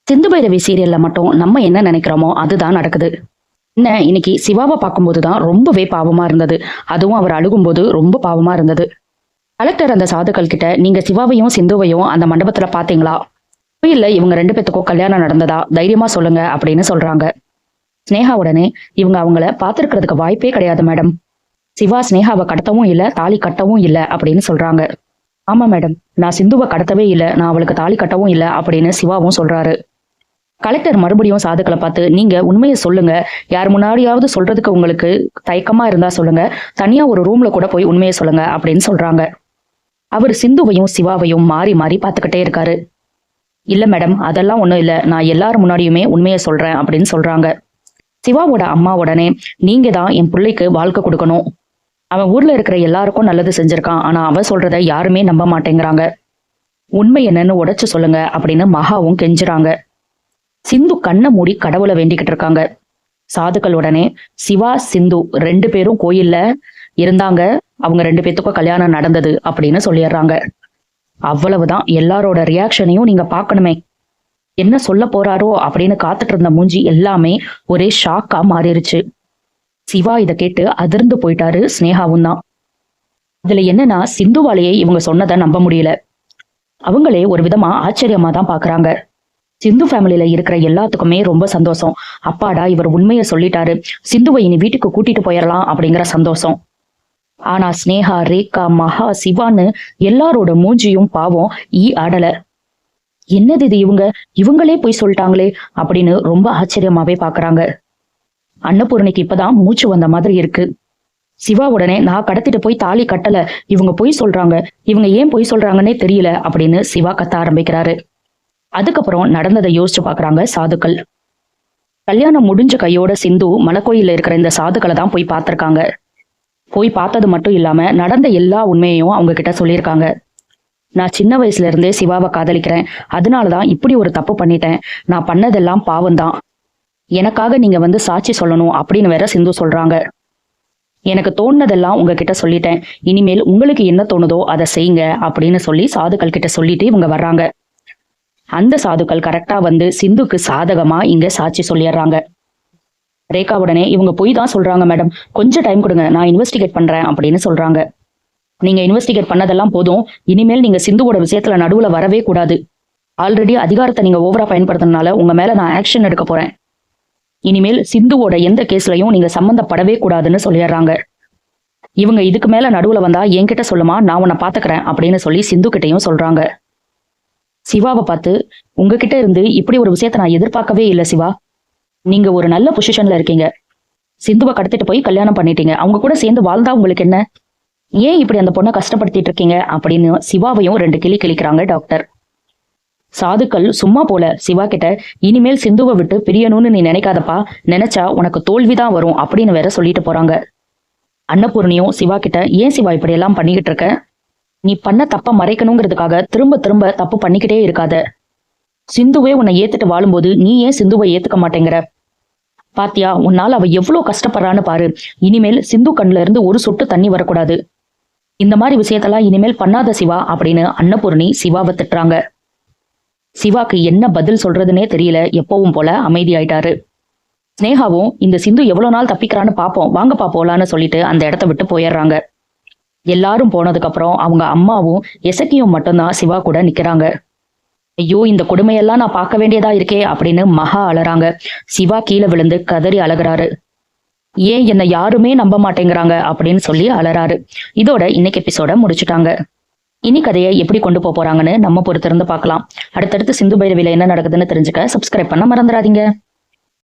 சிந்து பைரவி சீரியல்ல மட்டும் நம்ம என்ன நினைக்கிறோமோ அதுதான் நடக்குது. என்ன இன்னைக்கு சிவாவை பார்க்கும்போது தான் ரொம்பவே பாவமா இருந்தது. அதுவும் அவர் அழுகும்போது ரொம்ப பாவமா இருந்தது. கலெக்டர் அந்த சாதுக்கள் கிட்ட, நீங்க சிவாவையும் சிந்துவையும் அந்த மண்டபத்துல பாத்தீங்களா? இல்ல, இவங்க 2 பேத்துக்கும் கல்யாணம் நடந்ததா தைரியமா சொல்லுங்க அப்படின்னு சொல்றாங்க. ஸ்னேகா உடனே, இவங்க அவங்கள பாத்துருக்கிறதுக்கு வாய்ப்பே கிடையாது மேடம். சிவா ஸ்னேகாவை கடத்தவும் இல்ல, தாலி கட்டவும் இல்ல அப்படின்னு சொல்றாங்க. ஆமா மேடம், நான் சிந்துவை கடத்தவே இல்ல, நான் அவளுக்கு தாலி கட்டவும் இல்ல அப்படின்னு சிவாவும் சொல்றாரு. கலெக்டர் மறுபடியும் சாதுக்களை பார்த்து, நீங்க உண்மையை சொல்லுங்க, யார் முன்னாடியாவது சொல்றதுக்கு உங்களுக்கு தயக்கமா இருந்தா சொல்லுங்க, தனியா ஒரு ரூம்ல கூட போய் உண்மையை சொல்லுங்க அப்படின்னு சொல்றாங்க. அவர் சிந்துவையும் சிவாவையும் மாறி மாறி பார்த்துக்கிட்டே இருக்காரு. இல்ல மேடம், அதெல்லாம் ஒண்ணும் இல்ல, நான் எல்லாரும் முன்னாடியுமே உண்மையை சொல்றேன் அப்படின்னு சொல்றாங்க. சிவாவோட அம்மா உடனே, நீங்க தான் என் பிள்ளைக்கு வாழ்க்கை கொடுக்கணும். அவன் ஊர்ல இருக்கிற எல்லாருக்கும் நல்லது செஞ்சிருக்கான், ஆனா அவன் சொல்றத யாருமே நம்ப மாட்டேங்கிறாங்க. உண்மை என்னன்னு உடைச்சு சொல்லுங்க அப்படின்னு மகாவும் கெஞ்சுறாங்க. சிந்து கண்ணை மூடி கடவுளை வேண்டிக்கிட்டு இருக்காங்க. சாதுக்கள் உடனே, சிவா சிந்து 2 பேரும் கோயில்ல இருந்தாங்க, அவங்க 2 பேத்துக்கும் கல்யாணம் நடந்தது அப்படின்னு சொல்லிடுறாங்க. அவ்வளவுதான், எல்லாரோட ரியாக்ஷனையும் நீங்க பார்க்கணுமே. என்ன சொல்ல போறாரோ அப்படின்னு காத்துட்டு இருந்த மூஞ்சி எல்லாமே ஒரே ஷாக்கா மாறிடுச்சு. சிவா இதை கேட்டு அதிர்ந்து போயிட்டாரு. ஸ்னேகாவும் தான். இதுல என்னன்னா, சிந்துவாலேயே இவங்க சொன்னதை நம்ப முடியல. அவங்களே ஒரு விதமா ஆச்சரியமா தான் பாக்குறாங்க. சிந்து ஃபேமிலியில இருக்கிற எல்லாத்துக்குமே ரொம்ப சந்தோஷம். அப்பாடா, இவர் உண்மையை சொல்லிட்டாரு, சிந்துவை இனி வீட்டுக்கு கூட்டிட்டு போயிடலாம் அப்படிங்கிற சந்தோஷம். ஆனா ஸ்னேகா, ரேகா, மகா, சிவான்னு எல்லாரோட மூஞ்சியும் பாவம் ஆடல. என்னது இது, இவங்களே போய் சொல்லிட்டாங்களே அப்படின்னு ரொம்ப ஆச்சரியமாவே பாக்குறாங்க. அன்னபூர்ணிக்கு இப்பதான் மூச்சு வந்த மாதிரி இருக்கு. சிவா உடனே, நான் கடத்திட்டு போய் தாலி கட்டல, இவங்க பொய் சொல்றாங்க, இவங்க ஏன் பொய் சொல்றாங்கன்னே தெரியல அப்படின்னு சிவா கத்த ஆரம்பிக்கிறாரு. அதுக்கப்புறம் நடந்ததை யோசிச்சு பாக்குறாங்க சாதுக்கள். கல்யாணம் முடிஞ்ச கையோட சிந்து மலைக்கோயில இருக்கிற இந்த சாதுக்களை தான் போய் பார்த்திருக்காங்க. போய் பார்த்தது மட்டும் இல்லாம நடந்த எல்லா உண்மையையும் அவங்க கிட்ட சொல்லியிருக்காங்க. நான் சின்ன வயசுல இருந்தே சிவாவை காதலிக்கிறேன், அதனாலதான் இப்படி ஒரு தப்பு பண்ணிட்டேன், நான் பண்ணதெல்லாம் பாவம்தான், எனக்காக நீங்க வந்து சாட்சி சொல்லணும் அப்படின்னு வேற சிந்து சொல்றாங்க. எனக்கு தோணுனதெல்லாம் உங்ககிட்ட சொல்லிட்டேன், இனிமேல் உங்களுக்கு என்ன தோணுதோ அதை செய்யுங்க அப்படின்னு சொல்லி சாதுக்கள் கிட்ட சொல்லிட்டு இவங்க வர்றாங்க. அந்த சாதுக்கள் கரெக்டா வந்து சிந்துக்கு சாதகமா இங்க சாட்சி சொல்லிடுறாங்க. ரேகா உடனே, இவங்க பொய் தான் சொல்றாங்க மேடம், கொஞ்சம் டைம் கொடுங்க, நான் இன்வெஸ்டிகேட் பண்றேன் அப்படின்னு சொல்றாங்க. நீங்க இன்வெஸ்டிகேட் பண்ணதெல்லாம் போதும், இனிமேல் நீங்க சிந்துவோட விஷயத்துல நடுவுல வரவே கூடாது. ஆல்ரெடி அதிகாரத்தை நீங்க ஓவரா பயன்படுத்தினால உங்க மேல நான் ஆக்ஷன் எடுக்க போறேன். இனிமேல் சிந்துவோட எந்த கேஸ்லயும் நீங்க சம்பந்தப்படவே கூடாதுன்னு சொல்லிடுறாங்க. இவங்க இதுக்கு மேல நடுவுல வந்தா என்கிட்ட சொல்லுமா, நான் உன்னை பாத்துக்கிறேன் அப்படின்னு சொல்லி சிந்து கிட்டையும் சொல்றாங்க. சிவாவை பார்த்து, உங்ககிட்ட இருந்து இப்படி ஒரு விஷயத்த நான் எதிர்பார்க்கவே இல்லை சிவா, நீங்க ஒரு நல்ல பொசிஷன்ல இருக்கீங்க, சிந்துவை கடத்திட்டு போய் கல்யாணம் பண்ணிட்டீங்க, அவங்க கூட சேர்ந்து வாழ்ந்தா உங்களுக்கு என்ன, ஏன் இப்படி அந்த பொண்ணை கஷ்டப்படுத்திட்டு இருக்கீங்க அப்படின்னு சிவாவையும் 2 கிளி கிளிக்கிறாங்க டாக்டர். சாதுக்கள் சும்மா போல சிவா கிட்ட, இனிமேல் சிந்துவை விட்டு பிரியணும்னு நீ நினைக்காதப்பா, நினைச்சா உனக்கு தோல்விதான் வரும் அப்படின்னு வேற சொல்லிட்டு போறாங்க. அன்னபூர்ணியும் சிவா கிட்ட, ஏன் சிவா இப்படி எல்லாம் பண்ணிக்கிட்டு இருக்க, நீ பண்ண தப்ப மறைக்கணுங்கிறதுக்காக திரும்ப திரும்ப தப்பு பண்ணிக்கிட்டே இருக்காத, சிந்துவே உன்னை ஏத்துட்டு வாழும்போது நீ ஏன் சிந்துவை ஏத்துக்க மாட்டேங்கிற, பாத்தியா உன்னால அவ எவ்வளவு கஷ்டப்படுறான்னு பாரு, இனிமேல் சிந்து கண்ணுல இருந்து ஒரு சொட்டு தண்ணி வரக்கூடாது, இந்த மாதிரி விஷயத்தெல்லாம் இனிமேல் பண்ணாத சிவா அப்படின்னு அன்னபூர்ணி சிவாவை திட்டுறாங்க. சிவாக்கு என்ன பதில் சொல்றதுன்னே தெரியல, எப்பவும் போல அமைதியாயிட்டாரு. ஸ்னேகாவும், இந்த சிந்து எவ்வளவு நாள் தப்பிக்கிறான்னு பாப்போம், வாங்கப்பா போலான்னு சொல்லிட்டு அந்த இடத்த விட்டு போயிடுறாங்க. எல்லாரும் போனதுக்கு அப்புறம் அவங்க அம்மாவும் எசக்கியும் மட்டும்தான் சிவா கூட நிக்கிறாங்க. ஐயோ, இந்த கொடுமையெல்லாம் நான் பார்க்க வேண்டியதா இருக்கே அப்படின்னு மகா அலறாங்க. சிவா கீழே விழுந்து கதறி அழகுறாரு. ஏன் என்னை யாருமே நம்ப மாட்டேங்கிறாங்க அப்படின்னு சொல்லி அலறாரு. இதோட இன்னைக்கு எபிசோட முடிச்சுட்டாங்க. இனி கதையை எப்படி கொண்டு போறாங்கன்னு நம்ம பொறுத்திருந்து பார்க்கலாம். அடுத்தடுத்து சிந்து பைரவில என்ன நடக்குதுன்னு தெரிஞ்சுக்க சப்ஸ்கிரைப் பண்ண மறந்துடாதீங்க.